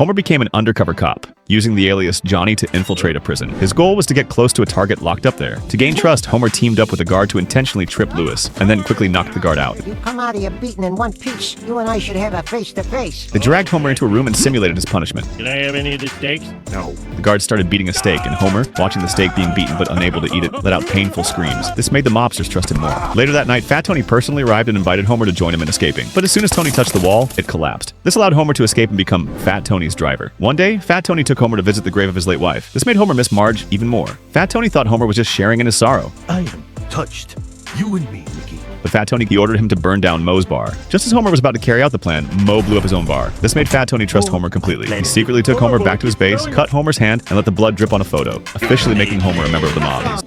Homer became an undercover cop, using the alias Johnny to infiltrate a prison. His goal was to get close to a target locked up there. To gain trust, Homer teamed up with a guard to intentionally trip Lewis, and then quickly knocked the guard out. If you come out of here beaten in one piece, you and I should have a face-to-face. They dragged Homer into a room and simulated his punishment. Can I have any of the steaks? No. The guards started beating a steak, and Homer, watching the steak being beaten but unable to eat it, let out painful screams. This made the mobsters trust him more. Later that night, Fat Tony personally arrived and invited Homer to join him in escaping. But as soon as Tony touched the wall, it collapsed. This allowed Homer to escape and become Fat Tony's driver. One day, Fat Tony took Homer to visit the grave of his late wife. This made Homer miss Marge even more. Fat Tony thought Homer was just sharing in his sorrow. I am touched. You and me, Mickey. But Fat Tony ordered him to burn down Moe's bar. Just as Homer was about to carry out the plan, Moe blew up his own bar. This made Fat Tony trust Homer completely. He secretly took Homer back to his base, cut Homer's hand, and let the blood drip on a photo, officially making Homer a member of the mob.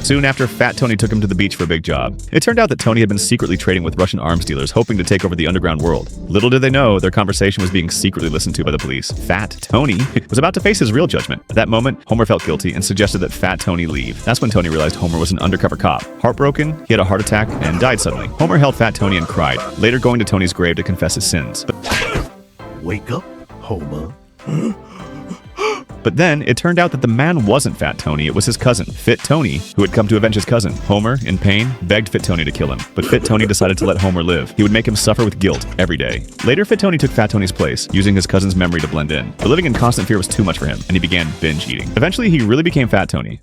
Soon after, Fat Tony took him to the beach for a big job. It turned out that Tony had been secretly trading with Russian arms dealers, hoping to take over the underground world. Little did they know, their conversation was being secretly listened to by the police. Fat Tony was about to face his real judgment. At that moment, Homer felt guilty and suggested that Fat Tony leave. That's when Tony realized Homer was an undercover cop. Heartbroken, he had a heart attack and died suddenly. Homer held Fat Tony and cried, later going to Tony's grave to confess his sins. Wake up, Homer. But then, it turned out that the man wasn't Fat Tony, it was his cousin, Fit Tony, who had come to avenge his cousin. Homer, in pain, begged Fit Tony to kill him, but Fit Tony decided to let Homer live. He would make him suffer with guilt every day. Later, Fit Tony took Fat Tony's place, using his cousin's memory to blend in. But living in constant fear was too much for him, and he began binge eating. Eventually, he really became Fat Tony.